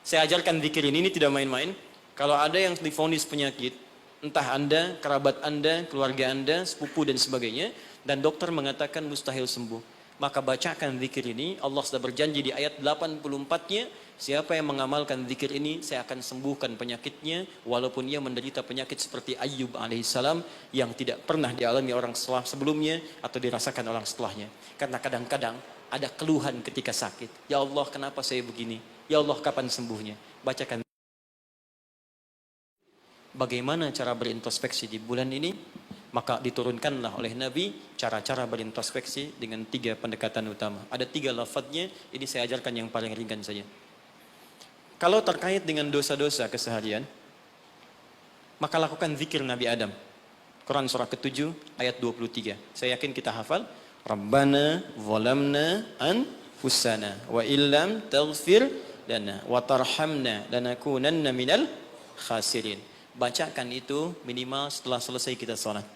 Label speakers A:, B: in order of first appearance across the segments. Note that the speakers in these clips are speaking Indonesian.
A: Saya ajarkan zikir ini tidak main-main. Kalau ada yang divonis penyakit, entah Anda, kerabat Anda, keluarga Anda, sepupu dan sebagainya, dan dokter mengatakan mustahil sembuh, maka bacakan zikir ini. Allah sudah berjanji di ayat 84-nya, siapa yang mengamalkan zikir ini, saya akan sembuhkan penyakitnya, walaupun ia menderita penyakit seperti Ayyub alaihissalam, yang tidak pernah dialami orang sebelumnya, atau dirasakan orang setelahnya. Karena kadang-kadang ada keluhan ketika sakit. Ya Allah, kenapa saya begini? Ya Allah, kapan sembuhnya? Bacakan. Bagaimana cara berintrospeksi di bulan ini? Maka diturunkanlah oleh Nabi cara-cara berintrospeksi dengan 3 pendekatan utama. Ada 3 lafadznya, ini saya ajarkan yang paling ringan saja. Kalau terkait dengan dosa-dosa keseharian, maka lakukan zikir Nabi Adam. Quran surah ke-7 ayat 23. Saya yakin kita hafal. Rabbana zalamna anfusana wa illam taghfir lana wa tarhamna lanakunanna minal khasirin. Bacakan itu minimal setelah selesai kita salat.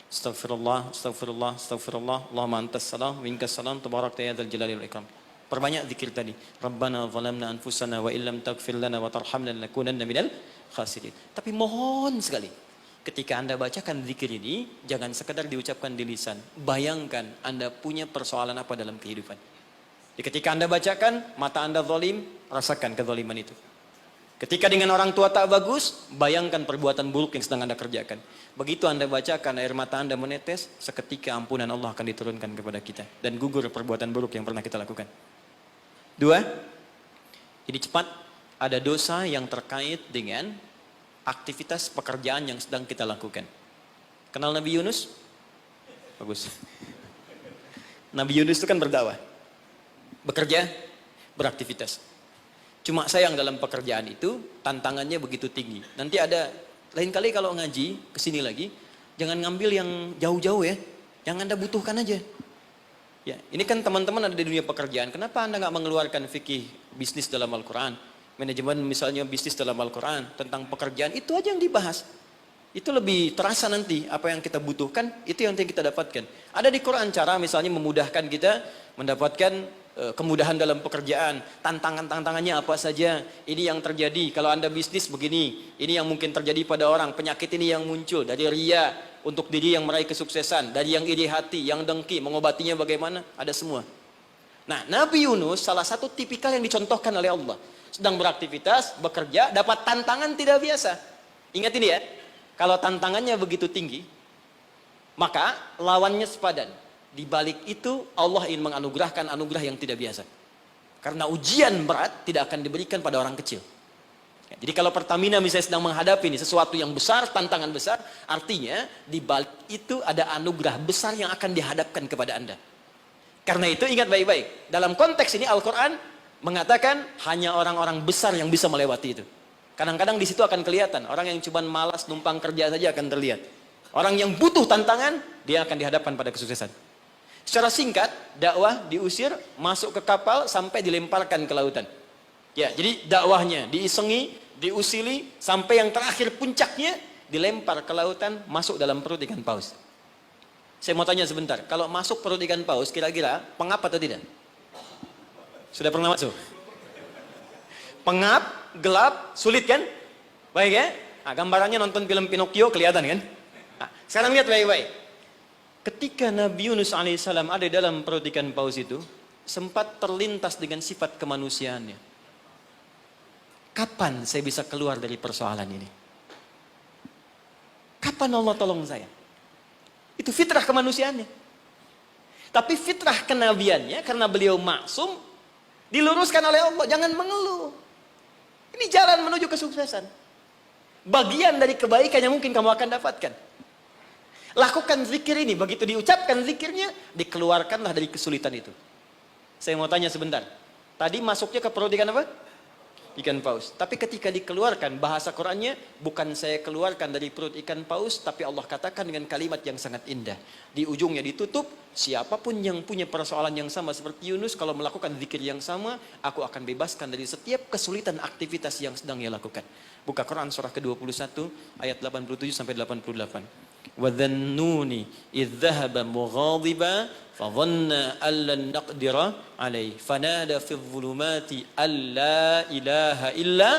A: Astaghfirullah, astaghfirullah, astaghfirullah. Allahumma antas salam, minkas salam, tabarakta ya dzal jalali wal ikram. Perbanyak zikir tadi. Rabbana zalamna anfusana wa illam taghfir lana wa tarhamna lanakunanna minal khasirin. Tapi mohon sekali, ketika Anda bacakan zikir ini, jangan sekedar diucapkan di lisan. Bayangkan Anda punya persoalan apa dalam kehidupan. Jadi ketika Anda bacakan, mata Anda zalim, rasakan kezaliman itu. Ketika dengan orang tua tak bagus, bayangkan perbuatan buruk yang sedang Anda kerjakan. Begitu Anda bacakan, air mata Anda menetes, seketika ampunan Allah akan diturunkan kepada kita. Dan gugur perbuatan buruk yang pernah kita lakukan. 2, ini cepat, ada dosa yang terkait dengan aktivitas pekerjaan yang sedang kita lakukan. Kenal Nabi Yunus? Bagus. Nabi Yunus itu kan berdakwah, bekerja, beraktivitas. Cuma sayang dalam pekerjaan itu tantangannya begitu tinggi. Nanti ada, lain kali kalau ngaji kesini lagi, jangan ngambil yang jauh-jauh ya, yang Anda butuhkan aja. Ya, ini kan teman-teman ada di dunia pekerjaan. Kenapa Anda nggak mengeluarkan fikih bisnis dalam Al-Quran? Manajemen misalnya bisnis dalam Al-Quran, tentang pekerjaan, itu aja yang dibahas. Itu lebih terasa nanti apa yang kita butuhkan, itu yang kita dapatkan. Ada di Quran cara misalnya memudahkan kita mendapatkan kemudahan dalam pekerjaan, tantangannya apa saja, ini yang terjadi kalau Anda bisnis begini, ini yang mungkin terjadi pada orang, penyakit ini yang muncul dari ria untuk diri yang meraih kesuksesan, dari yang iri hati, yang dengki, mengobatinya bagaimana, ada semua. Nah, Nabi Yunus salah satu tipikal yang dicontohkan oleh Allah, sedang beraktivitas, bekerja, dapat tantangan tidak biasa. Ingat ini ya, kalau tantangannya begitu tinggi, maka lawannya sepadan. Di balik itu Allah ingin menganugerahkan anugerah yang tidak biasa. Karena ujian berat tidak akan diberikan pada orang kecil. Jadi kalau Pertamina misalnya sedang menghadapi ini sesuatu yang besar, tantangan besar, artinya di balik itu ada anugerah besar yang akan dihadapkan kepada Anda. Karena itu ingat baik-baik, dalam konteks ini Al-Quran mengatakan hanya orang-orang besar yang bisa melewati itu. Kadang-kadang di situ akan kelihatan, orang yang cuma malas numpang kerja saja akan terlihat. Orang yang butuh tantangan, dia akan dihadapkan pada kesuksesan. Secara singkat, dakwah diusir, masuk ke kapal, sampai dilemparkan ke lautan. Ya, jadi dakwahnya diisengi, diusili, sampai yang terakhir puncaknya, dilempar ke lautan, masuk dalam perut ikan paus. Saya mau tanya sebentar, kalau masuk perut ikan paus, kira-kira pengap atau tidak? Sudah pernah masuk? Pengap, gelap, sulit kan? Baik ya? Nah, gambarannya nonton film Pinocchio kelihatan kan? Nah, sekarang lihat baik-baik. Ketika Nabi Yunus alaihissalam ada dalam perut ikan paus itu, sempat terlintas dengan sifat kemanusiaannya. Kapan saya bisa keluar dari persoalan ini? Kapan Allah tolong saya? Itu fitrah kemanusiaannya. Tapi fitrah kenabiannya, karena beliau maksum, diluruskan oleh Allah. Jangan mengeluh. Ini jalan menuju kesuksesan. Bagian dari kebaikan yang mungkin kamu akan dapatkan. Lakukan zikir ini, begitu diucapkan zikirnya, dikeluarkanlah dari kesulitan itu. Saya mau tanya sebentar. Tadi masuknya ke perut ikan apa? Ikan paus. Tapi ketika dikeluarkan, bahasa Qurannya, bukan saya keluarkan dari perut ikan paus, tapi Allah katakan dengan kalimat yang sangat indah. Di ujungnya ditutup, siapapun yang punya persoalan yang sama seperti Yunus, kalau melakukan zikir yang sama, aku akan bebaskan dari setiap kesulitan aktivitas yang sedang ia lakukan. Buka Quran surah ke-21, ayat 87 sampai 88. Wa dhannuni idh dhahaba mughadiba fadhanna an lan naqdira alaihi fanada fi dhulumati alla ilaha illa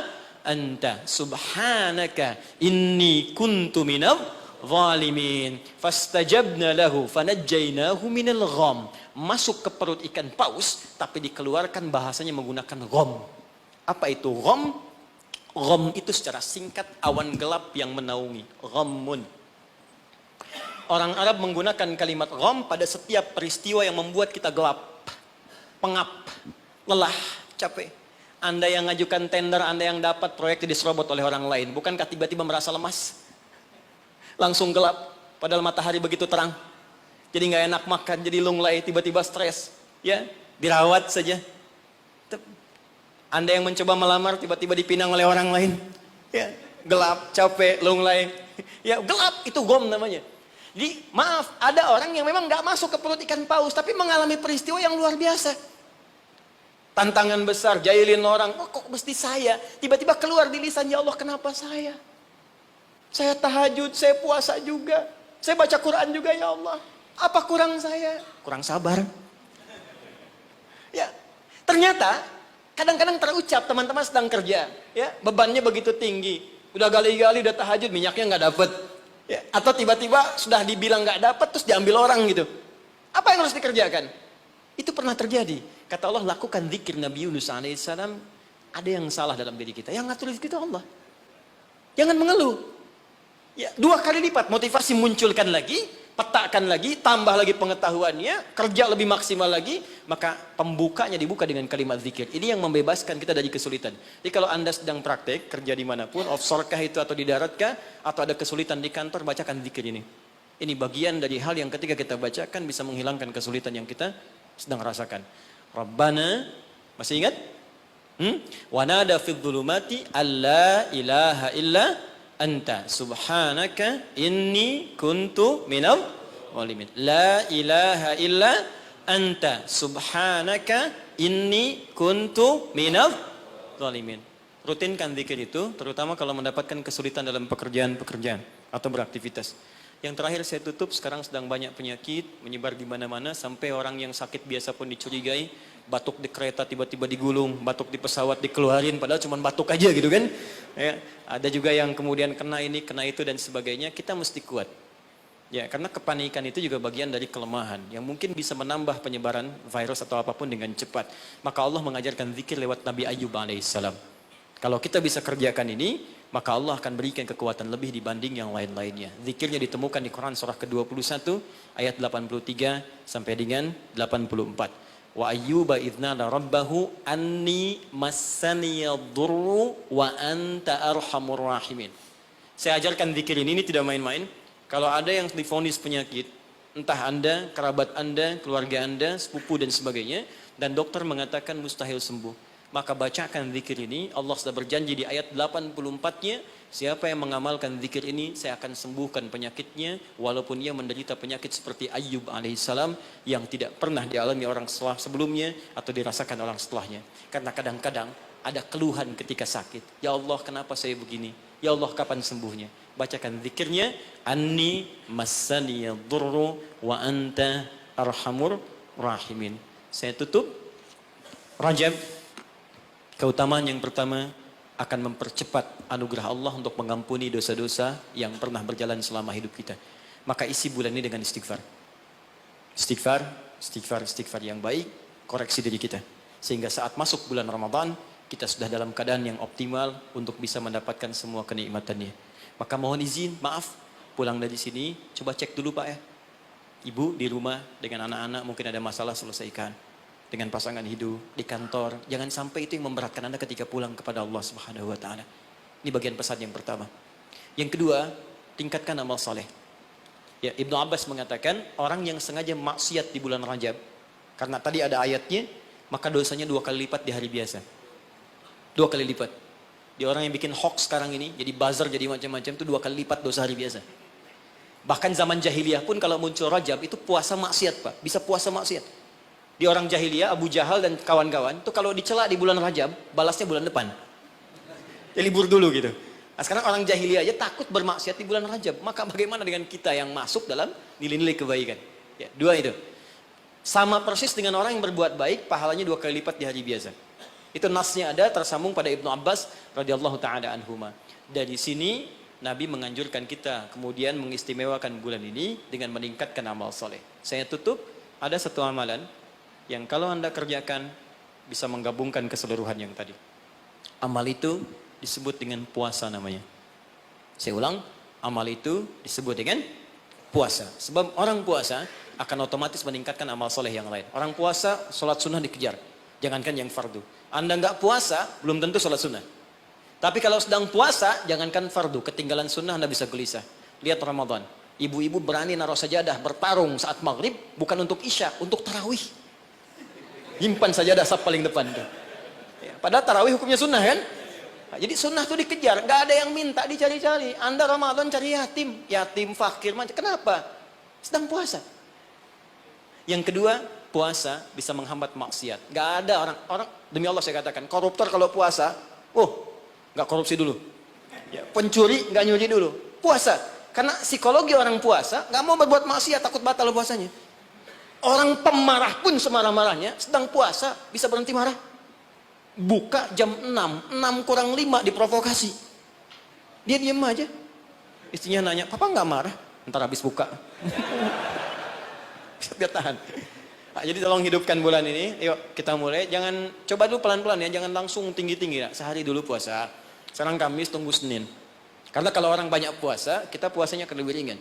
A: anta subhanaka inni kuntu minadh zalimin fastajabna lahu fanajjaynahu minal gham. Masuk ke perut ikan paus tapi dikeluarkan bahasanya menggunakan gham. Apa itu gham? Gham itu secara singkat awan gelap yang menaungi, ghammun. Orang Arab menggunakan kalimat gham pada setiap peristiwa yang membuat kita gelap, pengap, lelah, capek. Anda yang ngajukan tender, Anda yang dapat proyek diserobot oleh orang lain, bukankah tiba-tiba merasa lemas? Langsung gelap, padahal matahari begitu terang. Jadi nggak enak makan, jadi lunglai, tiba-tiba stres. Ya, dirawat saja. Anda yang mencoba melamar, tiba-tiba dipinang oleh orang lain. Ya, gelap, capek, lunglai. Ya, gelap, itu gham namanya. Jadi, maaf, ada orang yang memang nggak masuk ke perut ikan paus, tapi mengalami peristiwa yang luar biasa. Tantangan besar, jahilin orang, oh, kok mesti saya? Tiba-tiba keluar di lisan, ya Allah kenapa saya? Saya tahajud, saya puasa juga. Saya baca Quran juga, ya Allah. Apa kurang saya? Kurang sabar. Ya, ternyata kadang-kadang terucap teman-teman sedang kerja. Ya, bebannya begitu tinggi. Udah gali-gali, udah tahajud, minyaknya nggak dapet. Ya, atau tiba-tiba sudah dibilang nggak dapat terus diambil orang gitu. Apa yang harus dikerjakan? Itu pernah terjadi. Kata Allah, lakukan zikir Nabi Yunus alaihissalam. Ada yang salah dalam diri kita. Yang ngatur kita Allah. Jangan mengeluh. Ya, 2 kali lipat motivasi munculkan lagi, petakan lagi, tambah lagi pengetahuannya, kerja lebih maksimal lagi, maka pembukanya dibuka dengan kalimat zikir. Ini yang membebaskan kita dari kesulitan. Jadi kalau Anda sedang praktek, kerja dimanapun, offshore kah itu atau di darat kah, atau ada kesulitan di kantor, bacakan zikir ini. Ini bagian dari hal yang ketika kita bacakan bisa menghilangkan kesulitan yang kita sedang rasakan. Rabbana, masih ingat? Wa nada fid dhulumati alla ilaha illa anta subhanaka inni kuntu minal zalimin. La ilaha illa anta subhanaka inni kuntu minal zalimin. Rutinkan zikir itu, terutama kalau mendapatkan kesulitan dalam pekerjaan-pekerjaan atau beraktivitas. Yang terakhir saya tutup, sekarang sedang banyak penyakit menyebar di mana-mana, sampai orang yang sakit biasa pun dicurigai, batuk di kereta tiba-tiba digulung, batuk di pesawat dikeluarin, padahal cuma batuk aja gitu kan. Ya, ada juga yang kemudian kena ini, kena itu dan sebagainya. Kita mesti kuat. Ya, karena kepanikan itu juga bagian dari kelemahan yang mungkin bisa menambah penyebaran virus atau apapun dengan cepat. Maka Allah mengajarkan zikir lewat Nabi Ayyub alaihissalam. Kalau kita bisa kerjakan ini, maka Allah akan berikan kekuatan lebih dibanding yang lain-lainnya. Zikirnya ditemukan di Quran surah ke-21 ayat 83 sampai dengan 84. Wa ayyuba idznada rabbahu anni massaniyadurru wa anta arhamur rahimin. Saya ajarkan zikir ini tidak main-main. Kalau ada yang divonis penyakit, entah Anda, kerabat Anda, keluarga Anda, sepupu dan sebagainya, dan dokter mengatakan mustahil sembuh, maka bacakan zikir ini. Allah sudah berjanji di ayat 84-nya, siapa yang mengamalkan zikir ini, saya akan sembuhkan penyakitnya, walaupun ia menderita penyakit seperti Ayyub alaihissalam, yang tidak pernah dialami orang sebelumnya, atau dirasakan orang setelahnya. Karena kadang-kadang ada keluhan ketika sakit. Ya Allah, kenapa saya begini? Ya Allah, kapan sembuhnya? Bacakan zikirnya, Anni massaniyadurru wa anta arhamur rahimin. Saya tutup. Rajab, keutamaan yang pertama akan mempercepat anugerah Allah untuk mengampuni dosa-dosa yang pernah berjalan selama hidup kita. Maka isi bulan ini dengan istighfar. Istighfar yang baik, koreksi diri kita. Sehingga saat masuk bulan Ramadan, kita sudah dalam keadaan yang optimal untuk bisa mendapatkan semua kenikmatannya. Maka mohon izin, maaf, pulang dari sini, coba cek dulu Pak ya. Ibu di rumah dengan anak-anak mungkin ada masalah, selesaikan. Dengan pasangan hidup, di kantor, jangan sampai itu yang memberatkan Anda ketika pulang kepada Allah Subhanahu wa taala. Ini bagian pesan yang pertama. Yang kedua, tingkatkan amal saleh. Ya, Ibnu Abbas mengatakan, orang yang sengaja maksiat di bulan Rajab, karena tadi ada ayatnya, maka dosanya 2 kali lipat di hari biasa. 2 kali lipat. Di orang yang bikin hoax sekarang ini, jadi buzzer, jadi macam-macam, itu 2 kali lipat dosa hari biasa. Bahkan zaman jahiliyah pun kalau muncul Rajab, itu puasa maksiat Pak, bisa puasa maksiat. Di orang jahiliyah, Abu Jahal dan kawan-kawan, itu kalau dicela di bulan Rajab, balasnya bulan depan. Ya libur dulu gitu. Nah, sekarang orang jahiliyah aja takut bermaksiat di bulan Rajab. Maka bagaimana dengan kita yang masuk dalam nilai-nilai kebaikan? Ya, dua itu. Sama persis dengan orang yang berbuat baik, pahalanya 2 kali lipat di hari biasa. Itu nasnya ada tersambung pada Ibnu Abbas radhiyallahu taala anhuma. Dari sini Nabi menganjurkan kita kemudian mengistimewakan bulan ini dengan meningkatkan amal soleh. Saya tutup, ada satu amalan yang kalau Anda kerjakan bisa menggabungkan keseluruhan yang tadi. Amal itu disebut dengan puasa namanya. Saya ulang, amal itu disebut dengan puasa. Sebab orang puasa akan otomatis meningkatkan amal soleh yang lain. Orang puasa, sholat sunnah dikejar. Jangankan yang fardu. Anda nggak puasa, belum tentu sholat sunnah. Tapi kalau sedang puasa, jangankan fardu. Ketinggalan sunnah Anda bisa gelisah. Lihat Ramadan. Ibu-ibu berani naruh sajadah, bertarung saat maghrib, bukan untuk isya, untuk tarawih. Simpan sajadah saf paling depan. Tuh. Ya, padahal tarawih hukumnya sunnah kan? Nah, jadi sunnah itu dikejar, nggak ada yang minta dicari-cari. Anda Ramadan cari yatim fakir, macam kenapa? Sedang puasa. Yang kedua, puasa bisa menghambat maksiat. Nggak ada orang demi Allah saya katakan, koruptor kalau puasa, nggak korupsi dulu. Ya, pencuri nggak nyuri dulu. Puasa, karena psikologi orang puasa nggak mau berbuat maksiat, takut batal puasanya. Orang pemarah pun semarah-marahnya, sedang puasa bisa berhenti marah. Buka jam 6 kurang 5 diprovokasi. Dia diam aja. Istrinya nanya, papa nggak marah? Ntar habis buka. Biar tahan. Nah, jadi tolong hidupkan bulan ini. Yuk kita mulai. Jangan coba dulu pelan-pelan ya. Jangan langsung tinggi-tinggi. Ya. Sehari dulu puasa. Sekarang Kamis tunggu Senin. Karena kalau orang banyak puasa, kita puasanya akan lebih ringan.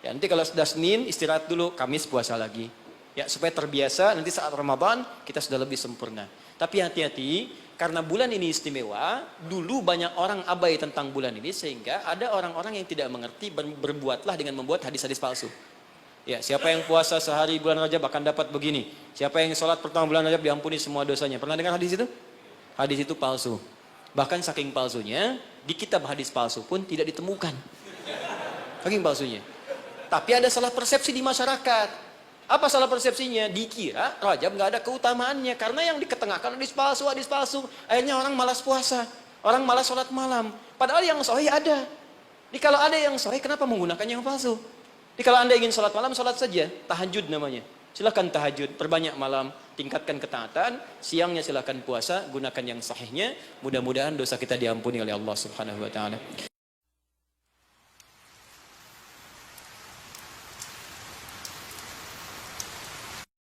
A: Ya, nanti kalau sudah Senin istirahat dulu, Kamis puasa lagi. Ya supaya terbiasa. Nanti saat Ramadan kita sudah lebih sempurna. Tapi hati-hati, karena bulan ini istimewa, dulu banyak orang abai tentang bulan ini, sehingga ada orang-orang yang tidak mengerti, berbuatlah dengan membuat hadis-hadis palsu. Ya, siapa yang puasa sehari bulan Rajab akan dapat begini. Siapa yang sholat pertama bulan Rajab diampuni semua dosanya. Pernah dengar hadis itu? Hadis itu palsu. Bahkan saking palsunya, di kitab hadis palsu pun tidak ditemukan. Saking palsunya. Tapi ada salah persepsi di masyarakat. Apa salah persepsinya? Dikira Rajab nggak ada keutamaannya karena yang diketengahkan hadis palsu. Akhirnya orang malas puasa, orang malas sholat malam. Padahal yang sahih ada. Jadi kalau ada yang sahih, kenapa menggunakan yang palsu? Jadi kalau Anda ingin sholat malam, sholat saja, tahajud namanya. Silakan tahajud, perbanyak malam, tingkatkan ketaatan. Siangnya silakan puasa, gunakan yang sahihnya. Mudah-mudahan dosa kita diampuni oleh Allah Subhanahu Wa Taala.